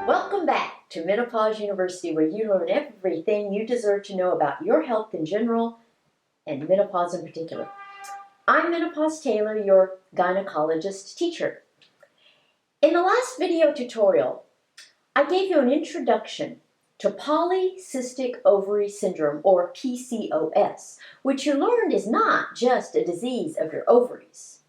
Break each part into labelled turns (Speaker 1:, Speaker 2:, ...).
Speaker 1: Welcome back to Menopause University, where you learn everything you deserve to know about your health in general and menopause in particular. I'm Menopause Taylor, your gynecologist teacher. In the last video tutorial, I gave you an introduction to Polycystic Ovary Syndrome, or PCOS, which you learned is not just a disease of your ovaries.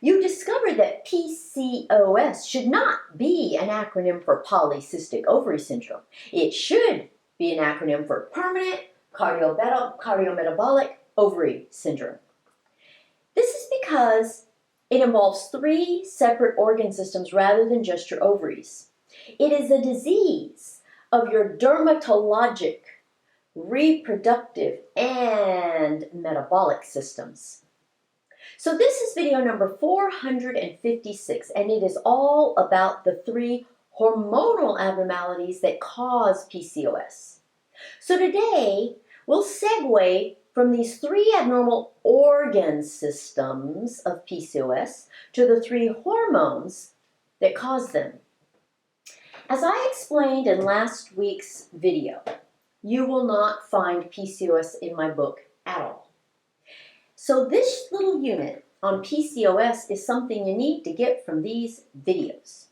Speaker 1: You discovered that PCOS should not be an acronym for Polycystic Ovary Syndrome. It should be an acronym for Permanent Cardiometabolic Ovary Syndrome. This is because it involves three separate organ systems rather than just your ovaries. It is a disease of your dermatologic, reproductive, and metabolic systems. So this is video number 456, and it is all about the three hormonal abnormalities that cause PCOS. So today, we'll segue from these three abnormal organ systems of PCOS to the three hormones that cause them. As I explained in last week's video, you will not find PCOS in my book at all. So this little unit on PCOS is something you need to get from these videos.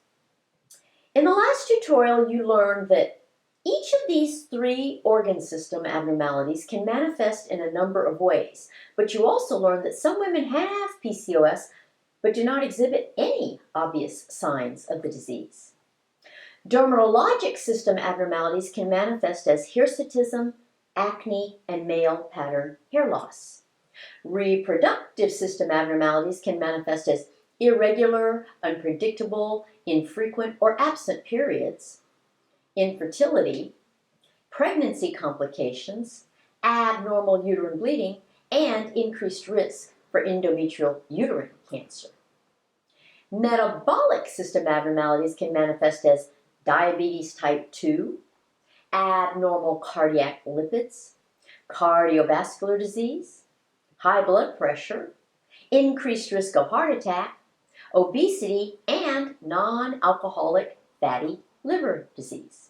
Speaker 1: In the last tutorial, you learned that each of these three organ system abnormalities can manifest in a number of ways, but you also learned that some women have PCOS but do not exhibit any obvious signs of the disease. Dermatologic system abnormalities can manifest as hirsutism, acne, and male pattern hair loss. Reproductive system abnormalities can manifest as irregular, unpredictable, infrequent, or absent periods, infertility, pregnancy complications, abnormal uterine bleeding, and increased risk for endometrial uterine cancer. Metabolic system abnormalities can manifest as diabetes type 2, abnormal cardiac lipids, cardiovascular disease, high blood pressure, increased risk of heart attack, obesity, and non-alcoholic fatty liver disease.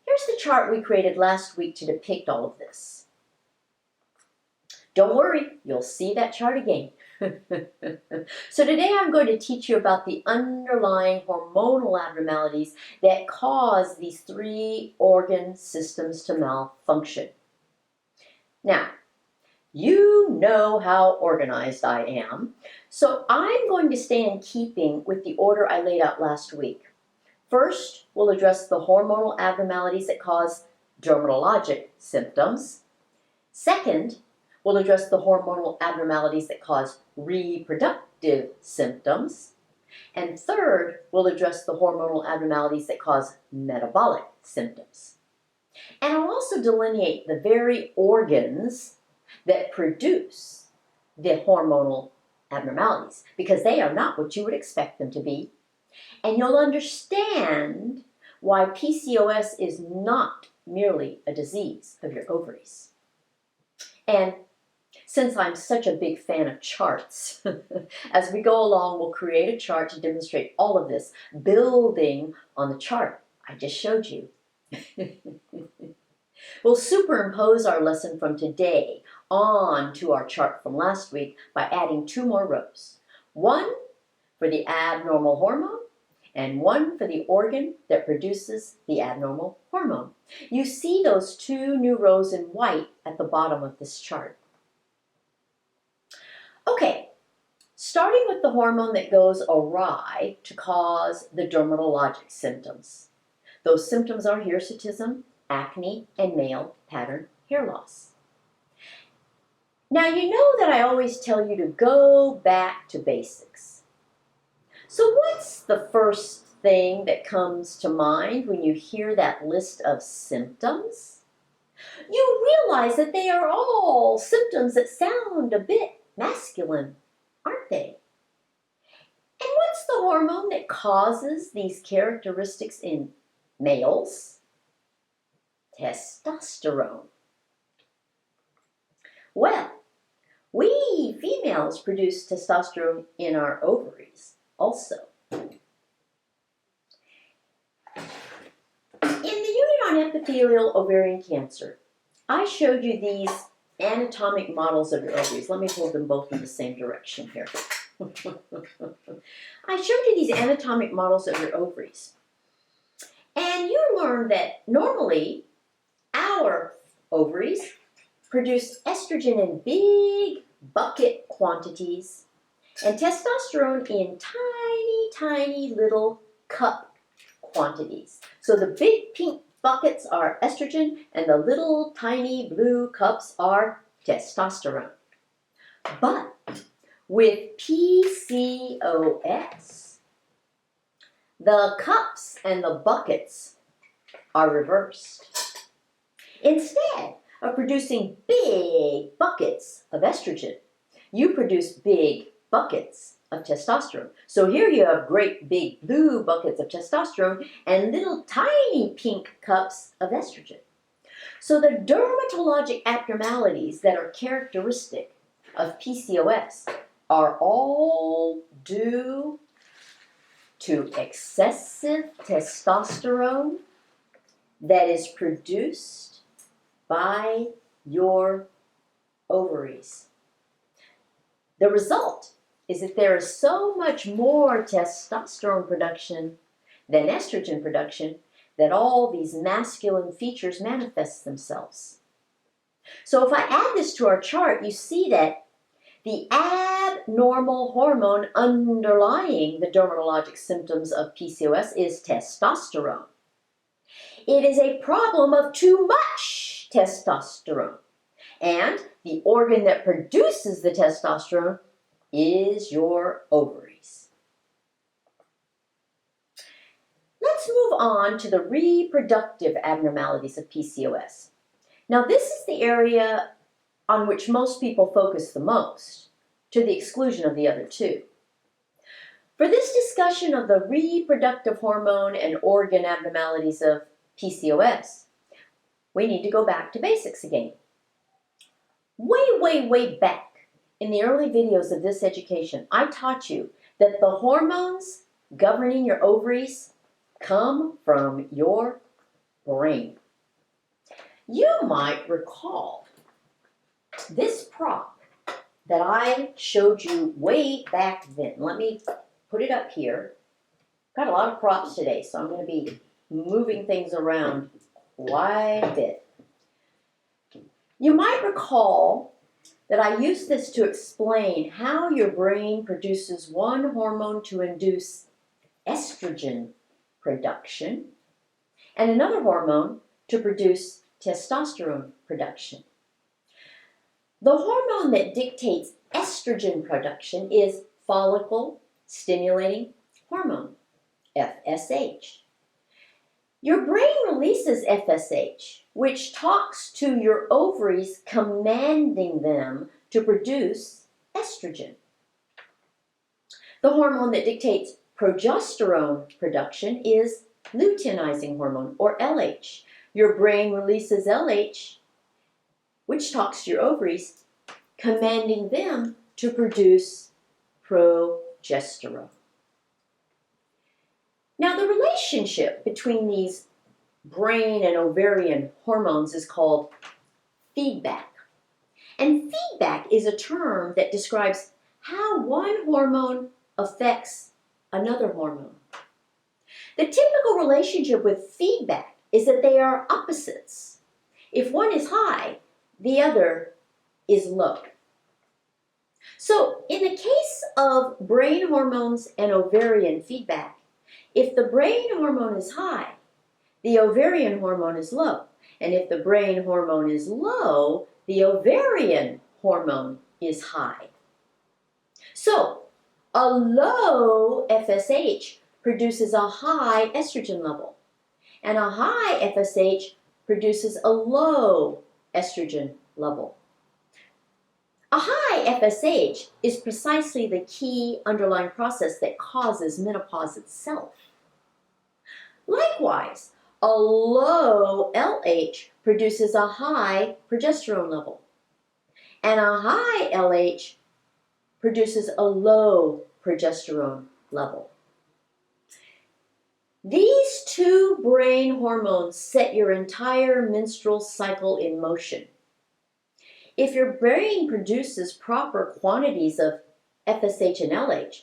Speaker 1: Here's the chart we created last week to depict all of this. Don't worry, you'll see that chart again. So today I'm going to teach you about the underlying hormonal abnormalities that cause these three organ systems to malfunction. Now, you know how organized I am, so I'm going to stay in keeping with the order I laid out last week. First, we'll address the hormonal abnormalities that cause dermatologic symptoms. Second, we'll address the hormonal abnormalities that cause reproductive symptoms. And third, we'll address the hormonal abnormalities that cause metabolic symptoms. And I'll also delineate the very organs that produce the hormonal abnormalities, because they are not what you would expect them to be. And you'll understand why PCOS is not merely a disease of your ovaries. And since I'm such a big fan of charts, as we go along, we'll create a chart to demonstrate all of this, building on the chart I just showed you. We'll superimpose our lesson from today on to our chart from last week by adding two more rows. One for the abnormal hormone and one for the organ that produces the abnormal hormone. You see those two new rows in white at the bottom of this chart. Okay, starting with the hormone that goes awry to cause the dermatologic symptoms. Those symptoms are hirsutism, acne, and male pattern hair loss. Now, you know that I always tell you to go back to basics. So what's the first thing that comes to mind when you hear that list of symptoms? You realize that they are all symptoms that sound a bit masculine, aren't they? And what's the hormone that causes these characteristics in males? Testosterone. Well, we females produce testosterone in our ovaries also. non-epithelial ovarian cancer, I showed you these anatomic models of your ovaries. Let me hold them both in the same direction here. I showed you these anatomic models of your ovaries. And you learned that normally our ovaries produce estrogen in big bucket quantities and testosterone in tiny, tiny little cup quantities. So the big pink buckets are estrogen and the little tiny blue cups are testosterone. But with PCOS, the cups and the buckets are reversed. Instead of producing big buckets of estrogen, you produce big buckets of testosterone. So here you have great big blue buckets of testosterone and little tiny pink cups of estrogen. So the dermatologic abnormalities that are characteristic of PCOS are all due to excessive testosterone that is produced by your ovaries. The result is that there is so much more testosterone production than estrogen production that all these masculine features manifest themselves. So if I add this to our chart, you see that the abnormal hormone underlying the dermatologic symptoms of PCOS is testosterone. It is a problem of too much testosterone. And the organ that produces the testosterone is your ovaries. Let's move on to the reproductive abnormalities of PCOS. Now, this is the area on which most people focus the most, to the exclusion of the other two. For this discussion of the reproductive hormone and organ abnormalities of PCOS, we need to go back to basics again. Way back in the early videos of this education, I taught you that the hormones governing your ovaries come from your brain. You might recall this prop that I showed you way back then. Let me put it up here. Got a lot of props today, so I'm going to be moving things around quite a bit. You might recall that I used this to explain how your brain produces one hormone to induce estrogen production and another hormone to produce testosterone production. The hormone that dictates estrogen production is follicle stimulating hormone, FSH. Your brain releases FSH, which talks to your ovaries, commanding them to produce estrogen. The hormone that dictates progesterone production is luteinizing hormone, or LH. Your brain releases LH, which talks to your ovaries, commanding them to produce progesterone. Now, the relationship between these brain and ovarian hormones is called feedback. And feedback is a term that describes how one hormone affects another hormone. The typical relationship with feedback is that they are opposites. If one is high, the other is low. So, in the case of brain hormones and ovarian feedback, if the brain hormone is high, the ovarian hormone is low. And if the brain hormone is low, the ovarian hormone is high. So, a low FSH produces a high estrogen level, and a high FSH produces a low estrogen level. A high FSH is precisely the key underlying process that causes menopause itself. Likewise, a low LH produces a high progesterone level, and a high LH produces a low progesterone level. These two brain hormones set your entire menstrual cycle in motion. If your brain produces proper quantities of FSH and LH,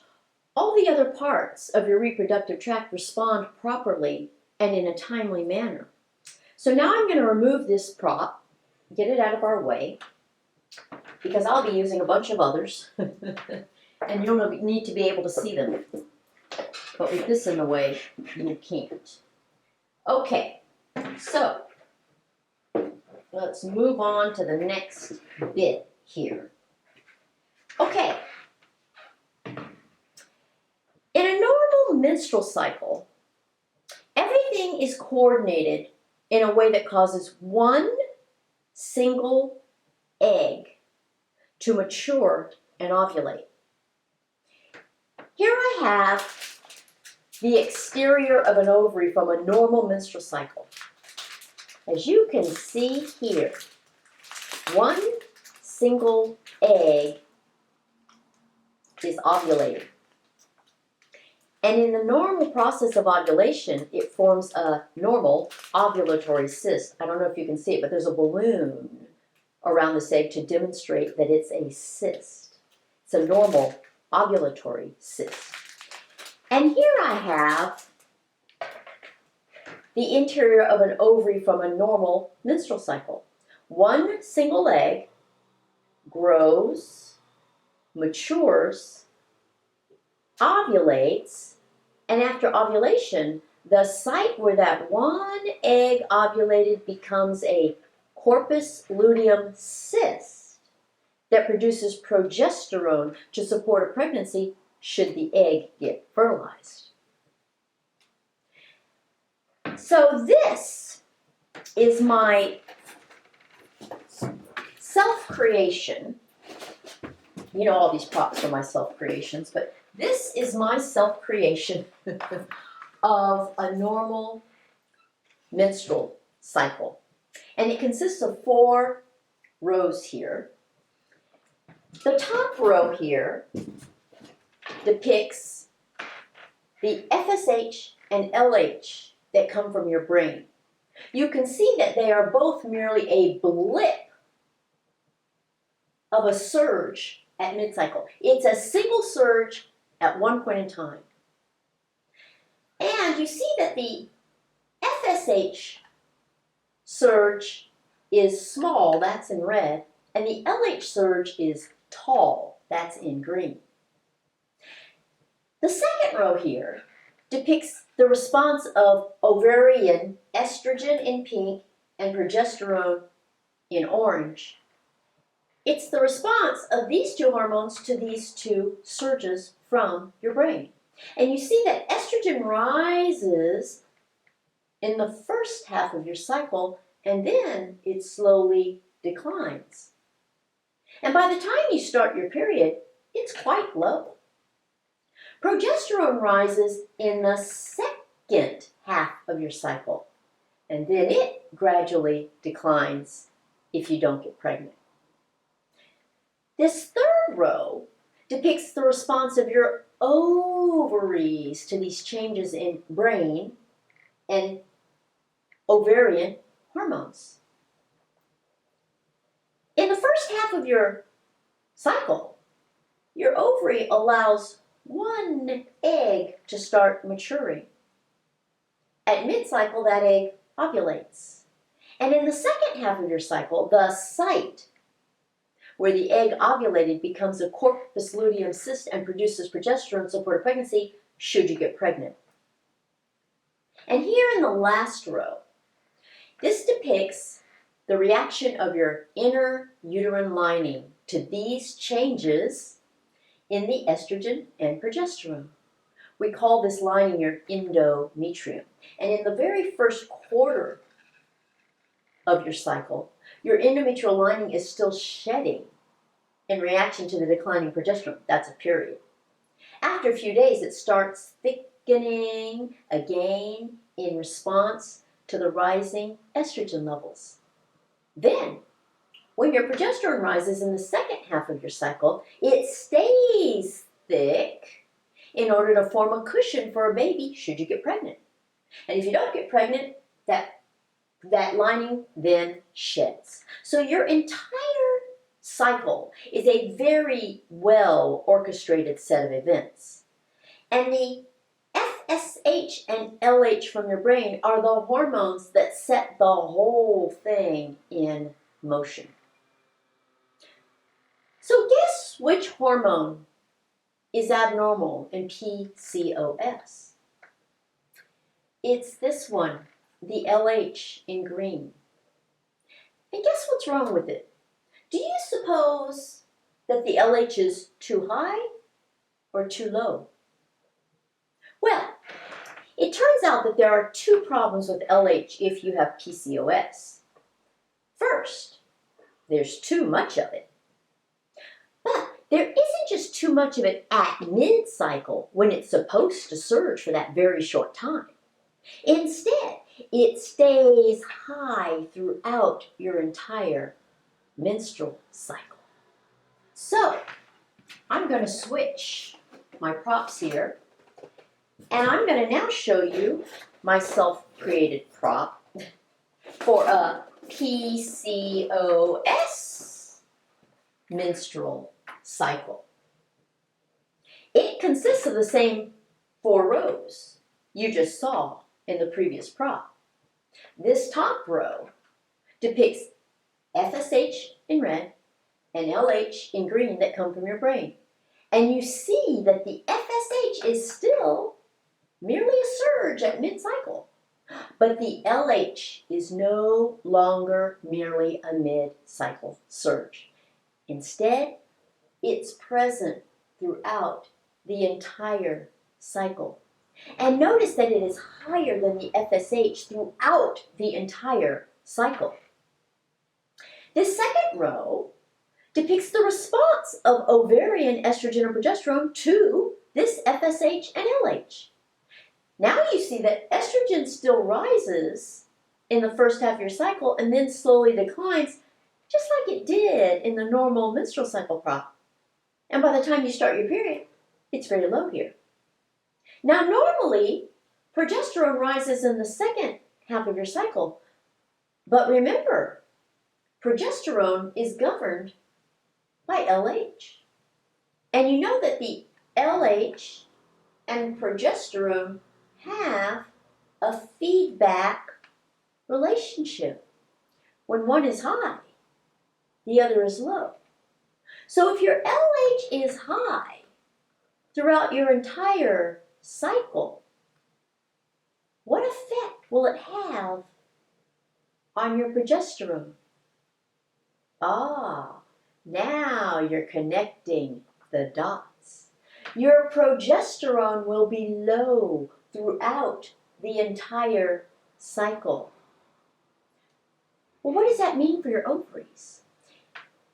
Speaker 1: all the other parts of your reproductive tract respond properly and in a timely manner. So now I'm going to remove this prop, get it out of our way, because I'll be using a bunch of others, and you'll need to be able to see them. But with this in the way, you can't. Okay, so let's move on to the next bit here. Okay. In a normal menstrual cycle, everything is coordinated in a way that causes one single egg to mature and ovulate. Here I have the exterior of an ovary from a normal menstrual cycle. As you can see here, one single egg is ovulating. And in the normal process of ovulation, it forms a normal ovulatory cyst. I don't know if you can see it, but there's a balloon around this egg to demonstrate that it's a cyst. It's a normal ovulatory cyst. And here I have the interior of an ovary from a normal menstrual cycle. One single egg grows, matures, ovulates, and after ovulation, the site where that one egg ovulated becomes a corpus luteum cyst that produces progesterone to support a pregnancy should the egg get fertilized. So this is my self-creation. You know, all these props are my self-creations, but this is my self-creation of a normal menstrual cycle. And it consists of 4 rows here. The top row here depicts the FSH and LH that come from your brain. You can see that they are both merely a blip of a surge at mid-cycle. It's a single surge at one point in time. And you see that the FSH surge is small, that's in red, and the LH surge is tall, that's in green. The second row here depicts the response of ovarian estrogen in pink and progesterone in orange. It's the response of these 2 hormones to these 2 surges from your brain. And you see that estrogen rises in the first half of your cycle, and then it slowly declines. And by the time you start your period, it's quite low. Progesterone rises in the second half of your cycle, and then it gradually declines if you don't get pregnant. This third row depicts the response of your ovaries to these changes in brain and ovarian hormones. In the first half of your cycle, your ovary allows one egg to start maturing. At mid-cycle, that egg ovulates. And in the second half of your cycle, the site where the egg ovulated becomes a corpus luteum cyst and produces progesterone to support a pregnancy should you get pregnant. And here in the last row, this depicts the reaction of your inner uterine lining to these changes in the estrogen and progesterone. We call this lining your endometrium. And in the very first quarter of your cycle, your endometrial lining is still shedding in reaction to the declining progesterone. That's a period. After a few days, it starts thickening again in response to the rising estrogen levels. Then, when your progesterone rises in the second half of your cycle, it stays thick in order to form a cushion for a baby should you get pregnant. And if you don't get pregnant, that lining then sheds. So your entire cycle is a very well orchestrated set of events. And the FSH and LH from your brain are the hormones that set the whole thing in motion. So guess which hormone is abnormal in PCOS? It's this one, the LH in green. And guess what's wrong with it? Do you suppose that the LH is too high or too low? Well, it turns out that there are two problems with LH if you have PCOS. First, there's too much of it. But there isn't just too much of it at mid-cycle when it's supposed to surge for that very short time. Instead, it stays high throughout your entire menstrual cycle. So, I'm going to switch my props here, and I'm going to now show you my self-created prop for a PCOS menstrual cycle. It consists of the same 4 rows you just saw in the previous prop. This top row depicts FSH in red and LH in green that come from your brain. And you see that the FSH is still merely a surge at mid-cycle. But the LH is no longer merely a mid-cycle surge. Instead, it's present throughout the entire cycle. And notice that it is higher than the FSH throughout the entire cycle. This second row depicts the response of ovarian estrogen and progesterone to this FSH and LH. Now you see that estrogen still rises in the first half of your cycle and then slowly declines, just like it did in the normal menstrual cycle prop. And by the time you start your period, it's very low here. Now normally, progesterone rises in the second half of your cycle, but remember, progesterone is governed by LH. And you know that the LH and progesterone have a feedback relationship. When one is high, the other is low. So if your LH is high throughout your entire cycle, what effect will it have on your progesterone? Ah, now you're connecting the dots. Your progesterone will be low throughout the entire cycle. Well, what does that mean for your ovaries?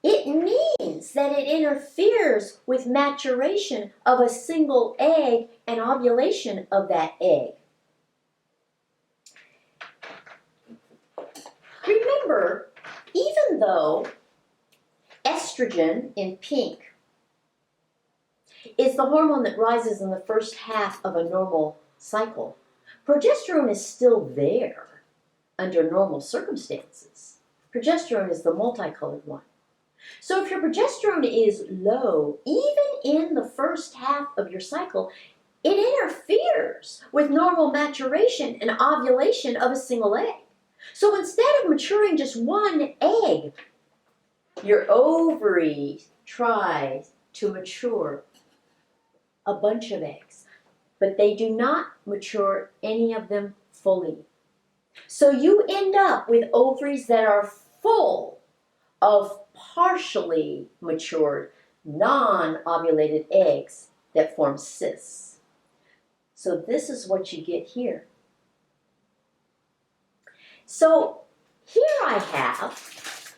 Speaker 1: It means that it interferes with maturation of a single egg and ovulation of that egg. Remember, even though estrogen in pink is the hormone that rises in the first half of a normal cycle, progesterone is still there under normal circumstances. Progesterone is the multicolored one. So if your progesterone is low, even in the first half of your cycle, it interferes with normal maturation and ovulation of a single egg. So instead of maturing just one egg, your ovary tries to mature a bunch of eggs, but they do not mature any of them fully. So you end up with ovaries that are full of partially matured, non-ovulated eggs that form cysts. So this is what you get here. So here I have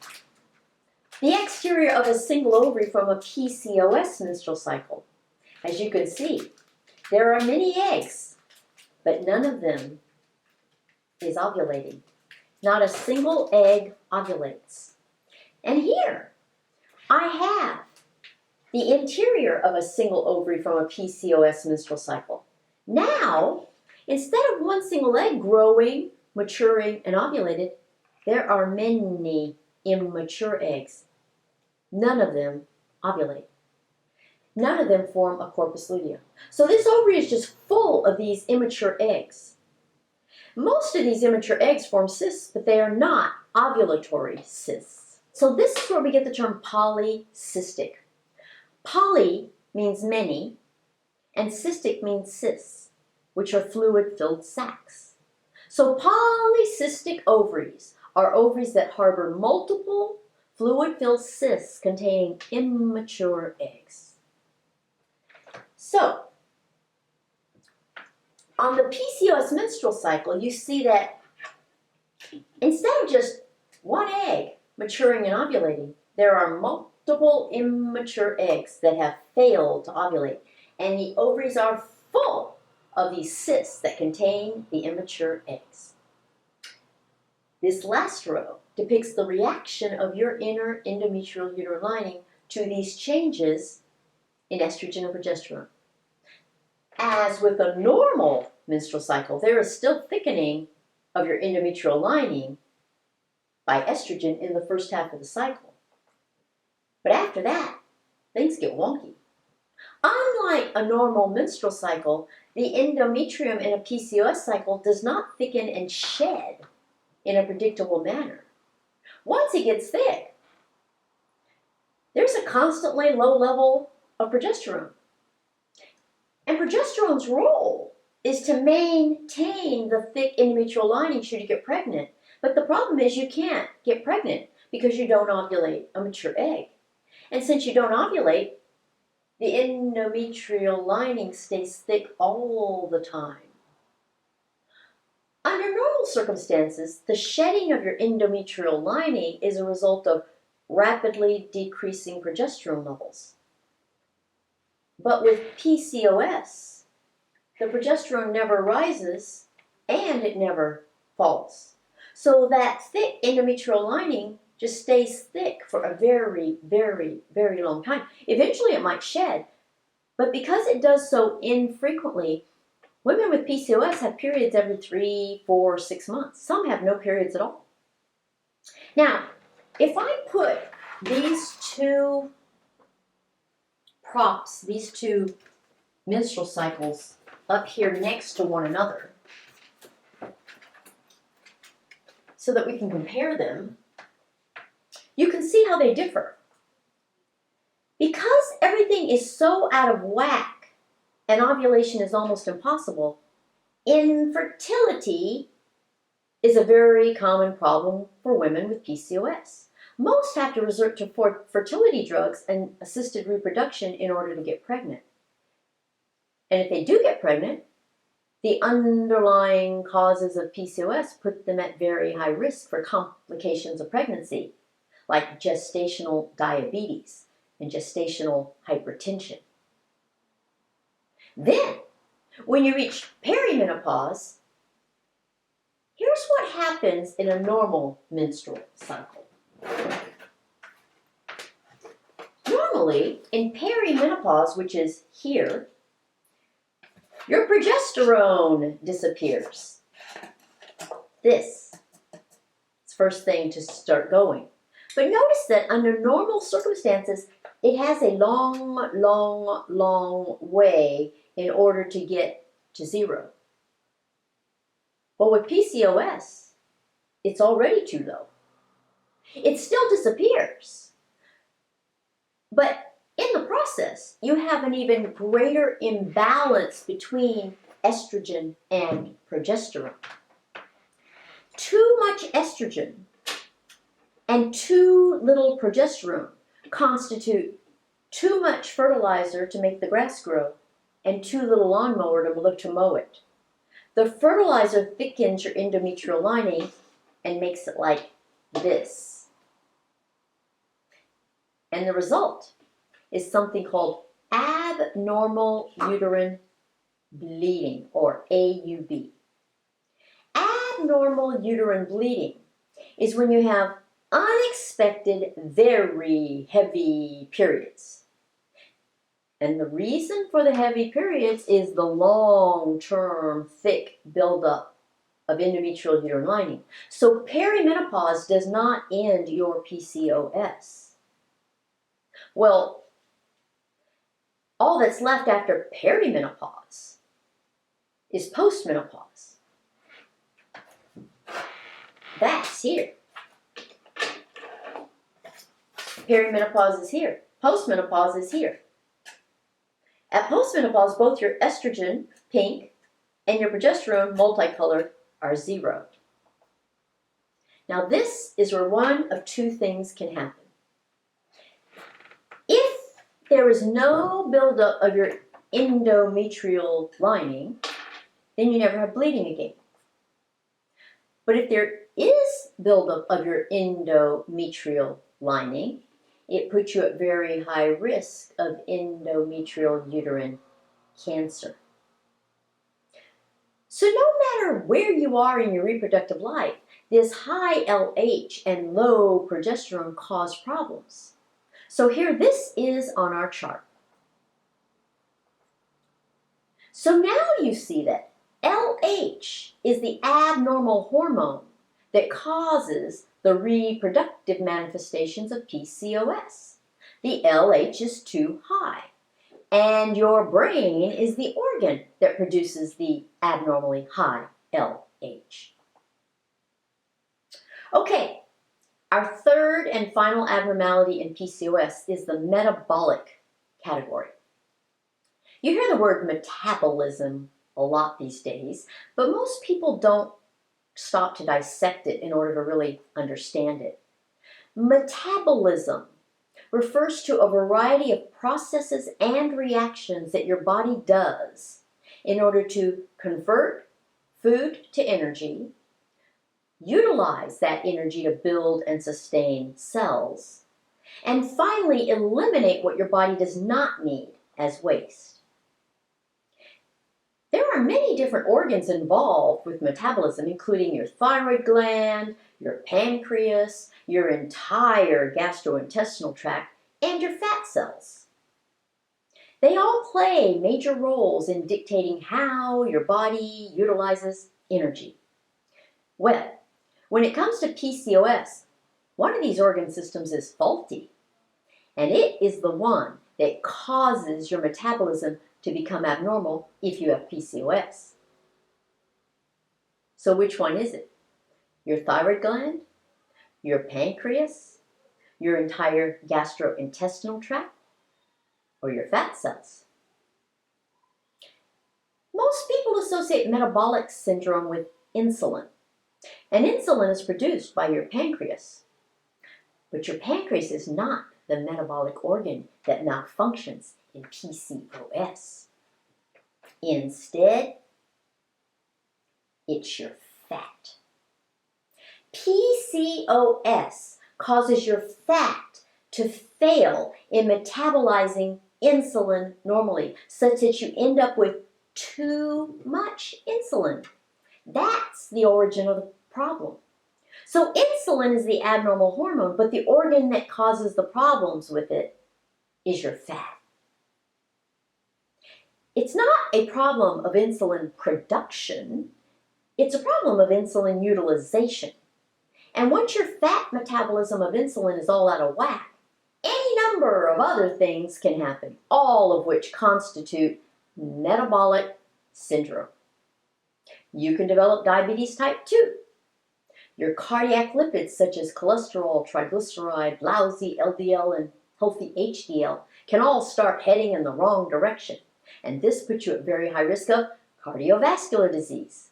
Speaker 1: the exterior of a single ovary from a PCOS menstrual cycle. As you can see, there are many eggs, but none of them is ovulating. Not a single egg ovulates. And here, I have the interior of a single ovary from a PCOS menstrual cycle. Now, Instead of one single egg growing, maturing, and ovulated, there are many immature eggs. None of them ovulate. None of them form a corpus luteum. So this ovary is just full of these immature eggs. Most of these immature eggs form cysts, but they are not ovulatory cysts. So this is where we get the term polycystic. Poly means many, and cystic means cysts, which are fluid-filled sacs. So polycystic ovaries are ovaries that harbor multiple fluid-filled cysts containing immature eggs. So, on the PCOS menstrual cycle, you see that instead of just one egg maturing and ovulating, there are multiple immature eggs that have failed to ovulate, and the ovaries are full of these cysts that contain the immature eggs. This last row depicts the reaction of your inner endometrial uterine lining to these changes in estrogen and progesterone. As with a normal menstrual cycle, there is still thickening of your endometrial lining by estrogen in the first half of the cycle. But after that, things get wonky. Unlike a normal menstrual cycle, the endometrium in a PCOS cycle does not thicken and shed in a predictable manner. Once it gets thick, there's a constantly low level of progesterone. And progesterone's role is to maintain the thick endometrial lining should you get pregnant. But the problem is you can't get pregnant because you don't ovulate a mature egg. And since you don't ovulate, the endometrial lining stays thick all the time. Under normal circumstances, the shedding of your endometrial lining is a result of rapidly decreasing progesterone levels. But with PCOS, the progesterone never rises and it never falls. So that thick endometrial lining just stays thick for a very, very, very long time. Eventually it might shed, but because it does so infrequently, women with PCOS have periods every 3, 4, 6 months. Some have no periods at all. Now, if I put these two props, these two menstrual cycles up here next to one another so that we can compare them, you can see how they differ. Because everything is so out of whack and ovulation is almost impossible, infertility is a very common problem for women with PCOS. Most have to resort to fertility drugs and assisted reproduction in order to get pregnant. And if they do get pregnant, the underlying causes of PCOS put them at very high risk for complications of pregnancy, like gestational diabetes and gestational hypertension. Then, when you reach perimenopause, here's what happens in a normal menstrual cycle. Normally, in perimenopause, which is here, your progesterone disappears. This is the first thing to start going. But notice that under normal circumstances, it has a long, long, long way in order to get to zero. But with PCOS, it's already too low. It still disappears. But in the process, you have an even greater imbalance between estrogen and progesterone. Too much estrogen and too little progesterone constitute too much fertilizer to make the grass grow and too little lawnmower to mow it. The fertilizer thickens your endometrial lining and makes it like this. And the result is something called abnormal uterine bleeding, or AUB. Abnormal uterine bleeding is when you have unexpected, very heavy periods. And the reason for the heavy periods is the long-term, thick buildup of endometrial uterine lining. So perimenopause does not end your PCOS. Well, all that's left after perimenopause is postmenopause. That's here. Perimenopause is here. Postmenopause is here. At postmenopause, both your estrogen, pink, and your progesterone, multicolored, are 0. Now this is where one of two things can happen. If there is no buildup of your endometrial lining, then you never have bleeding again. But if there is buildup of your endometrial lining, it puts you at very high risk of endometrial uterine cancer. So no matter where you are in your reproductive life, this high LH and low progesterone cause problems. So here, this is on our chart. So now you see that LH is the abnormal hormone that causes the reproductive manifestations of PCOS. The LH is too high, and your brain is the organ that produces the abnormally high LH. Okay, our third and final abnormality in PCOS is the metabolic category. You hear the word metabolism a lot these days, but most people don't stop to dissect it in order to really understand it. Metabolism refers to a variety of processes and reactions that your body does in order to convert food to energy, utilize that energy to build and sustain cells, and finally eliminate what your body does not need as waste. There are many different organs involved with metabolism, including your thyroid gland, your pancreas, your entire gastrointestinal tract, and your fat cells. They all play major roles in dictating how your body utilizes energy. Well, when it comes to PCOS, one of these organ systems is faulty, and it is the one that causes your metabolism to become abnormal if you have PCOS. So which one is it? Your thyroid gland, your pancreas, your entire gastrointestinal tract, or your fat cells? Most people associate metabolic syndrome with insulin, and insulin is produced by your pancreas. But your pancreas is not the metabolic organ that malfunctions in PCOS. Instead, it's your fat. PCOS causes your fat to fail in metabolizing insulin normally, such that you end up with too much insulin. That's the origin of the problem. So insulin is the abnormal hormone, but the organ that causes the problems with it is your fat. It's not a problem of insulin production, it's a problem of insulin utilization. And once your fat metabolism of insulin is all out of whack, any number of other things can happen, all of which constitute metabolic syndrome. You can develop diabetes type 2. Your cardiac lipids such as cholesterol, triglyceride, lousy LDL, and healthy HDL can all start heading in the wrong direction. And this puts you at very high risk of cardiovascular disease.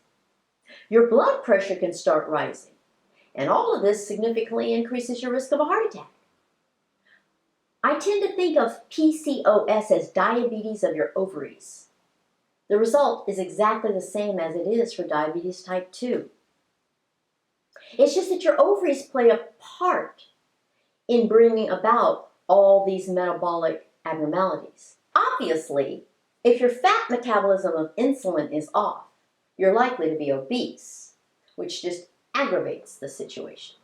Speaker 1: Your blood pressure can start rising. And all of this significantly increases your risk of a heart attack. I tend to think of PCOS as diabetes of your ovaries. The result is exactly the same as it is for diabetes type 2. It's just that your ovaries play a part in bringing about all these metabolic abnormalities. Obviously, if your fat metabolism of insulin is off, you're likely to be obese, which just aggravates the situation.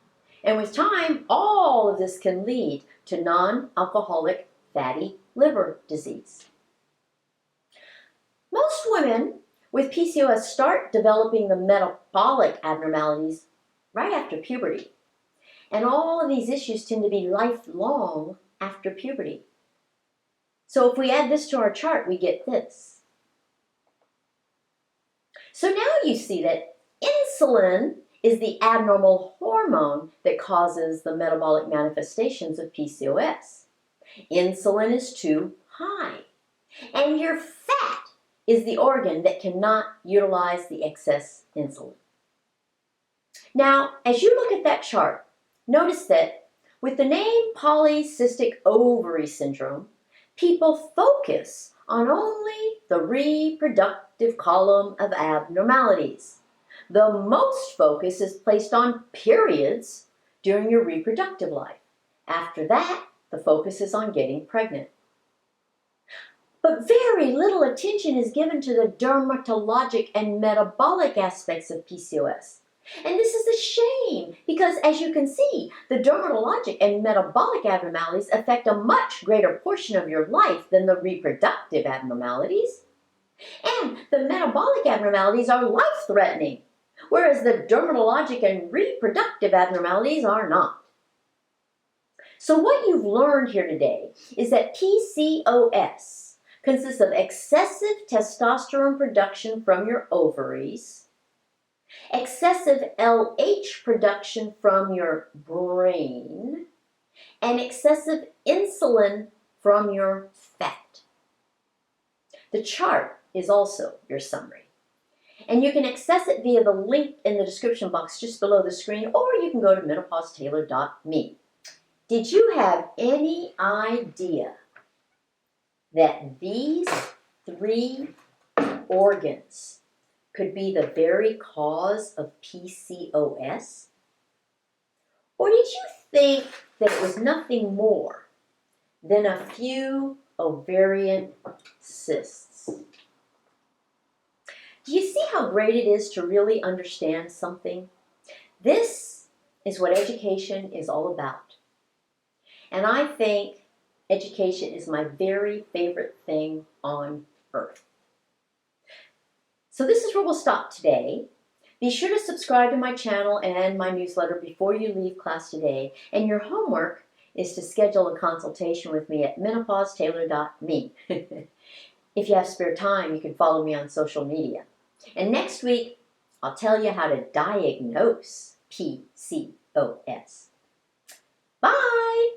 Speaker 1: And with time, all of this can lead to non-alcoholic fatty liver disease. Most women with PCOS start developing the metabolic abnormalities right after puberty. And all of these issues tend to be lifelong after puberty. So if we add this to our chart, we get this. So now you see that insulin is the abnormal hormone that causes the metabolic manifestations of PCOS. Insulin is too high, and your fat is the organ that cannot utilize the excess insulin. Now, as you look at that chart, notice that with the name Polycystic Ovary Syndrome, people focus on only the reproductive column of abnormalities. The most focus is placed on periods during your reproductive life. After that, the focus is on getting pregnant. But very little attention is given to the dermatologic and metabolic aspects of PCOS. And this is a shame because, as you can see, the dermatologic and metabolic abnormalities affect a much greater portion of your life than the reproductive abnormalities. And the metabolic abnormalities are life-threatening, whereas the dermatologic and reproductive abnormalities are not. So what you've learned here today is that PCOS consists of excessive testosterone production from your ovaries, excessive LH production from your brain, and excessive insulin from your fat. The chart is also your summary. And you can access it via the link in the description box just below the screen, or you can go to menopausetailor.me. Did you have any idea that these three organs could be the very cause of PCOS? Or did you think that it was nothing more than a few ovarian cysts? Do you see how great it is to really understand something? This is what education is all about. And I think education is my very favorite thing on earth. So this is where we'll stop today. Be sure to subscribe to my channel and my newsletter before you leave class today. And your homework is to schedule a consultation with me at menopausetailor.me. If you have spare time, you can follow me on social media. And next week, I'll tell you how to diagnose PCOS. Bye!